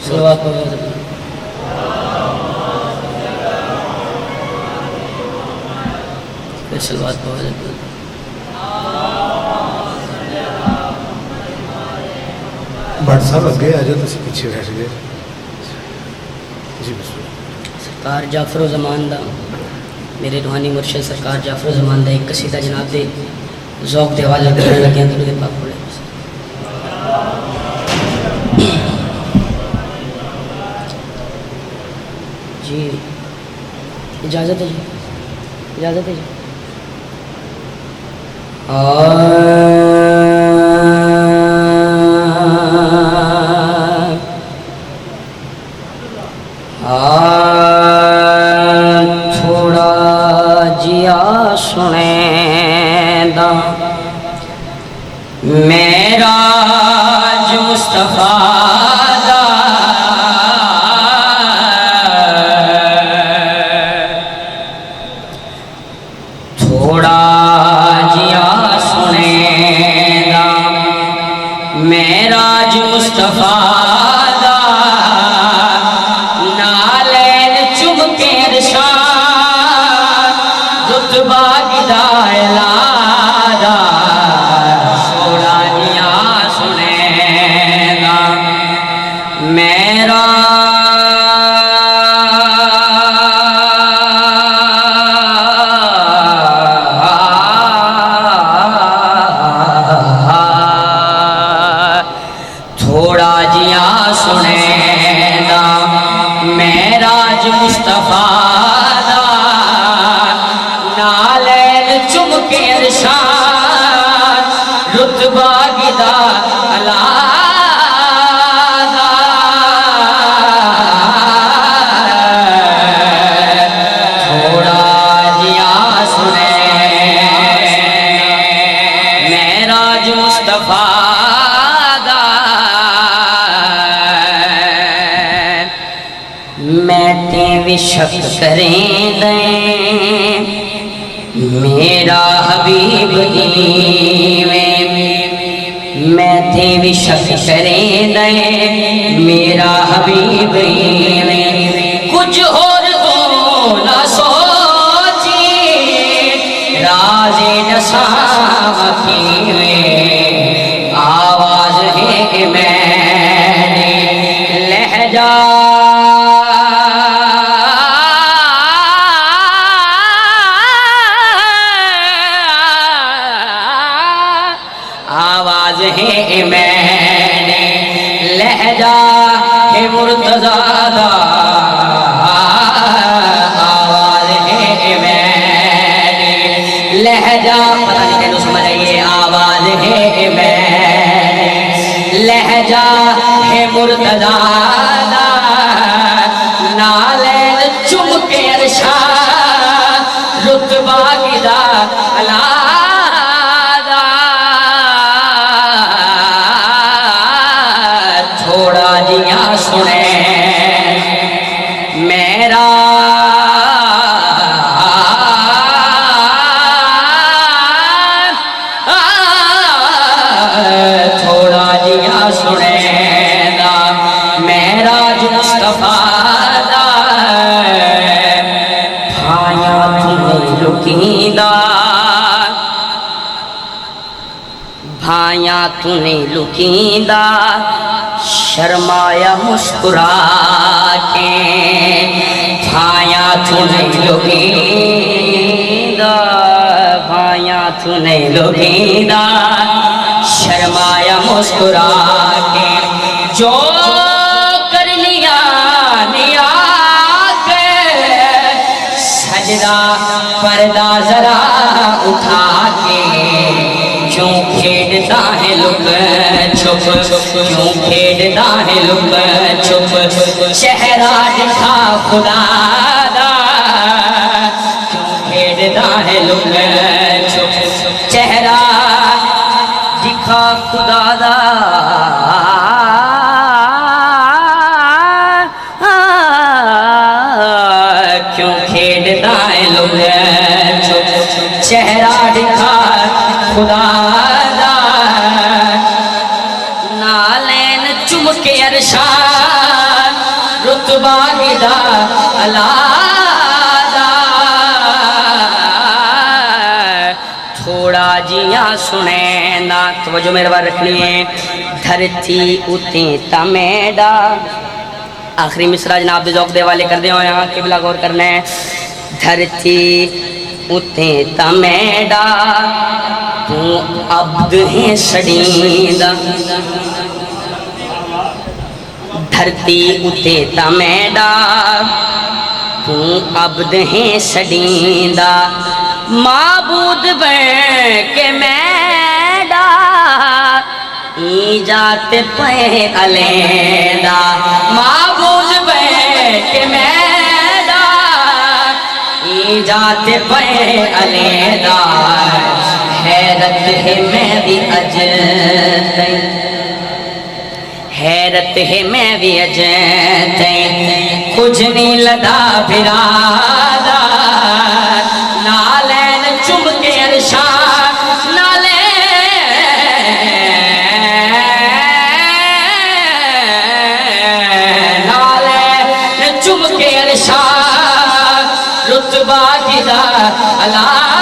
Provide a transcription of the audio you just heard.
صلوات پڑھو صلوات پڑھو بٹ صاحب اگے آ جاؤ تسی پیچھے بیٹھ گئے جی بسم اللہ سرکار جعفر و زمان دا میرے روحانی مرشد سرکار جعفر و زمان دا ایک قصیدہ جناب دے ذوق دے حوالے کرنے لگے ہیں درود پاک پڑھے جی اجازت ہے جی اجازت ہے جی تھوڑا جیا سنے دا میرا جو مصطفیٰ دا تھوڑا جیا سنے دا میرا جو مصطفیٰ شک کریں دیں میرا حبیب ہی میں تھے بھی شک کریں دیں میرا حبیب ہی کچھ اور ہو نہ سوچی راز نساں کی آواز ہے میری لہجہ لہجہ ہے مرتضیٰ دا آواز ہے میری لہجہ پتہ نہیں کہنے سمجھ آئیے آواز ہے میری لہجہ ہے مرتضیٰ دا نالین چم کے ارشاد رتبہ گدا اللہ میرا تھوڑا جیا سنے دا میرا جو مصطفیٰ دا بھائیاں تمہیں لکیں دا بھائیاں تمہیں لکیں دا شرمایا مسکرا کے بھائیاں تُنہیں لگیندہ بھائیاں تُنہیں لگیندہ شرمایا مسکرا کے جو کر لیا نیا کے سجدہ پردہ ذرا اٹھا کے کیوں کھیڑتا ہے لک چھپ کیوں کھیڑتا ہے لک چھپ چہرہ دکھا خدا دا کیوں کھیڑتا ہے لک چھپ چہرہ دکھا خدا دا کیوں کھیڑتا ہے لک چھپ چہرہ دکھا خدا دا نالین چم کے ارشاد رتبہ گدا الادا تھوڑا جیاں سنے نا توجہ میرے بار رکھنی ہے دھرتی اتیں تمیڈا آخری مصرع جناب دے ذوق دے والے کر دے ہو یہاں قبلہ غور کرنا ہے دھرتی اتیں تمیڈا تو عبد ہیں سڑیندہ دھرتی اتے تمیڈا تو عبد ہیں سڑیندہ معبود بن کے میڈا ایجات پہ علیندہ معبود بن کے میڈا ایجات پہ علیندہ حیرت ہے میں بھی اجتیں حیرت ہے میں بھی اجتیں کچھ نہیں لدا پھرادا نالین چم کے ارشاد نالین چم کے ارشاد رتبہ گدا اللہ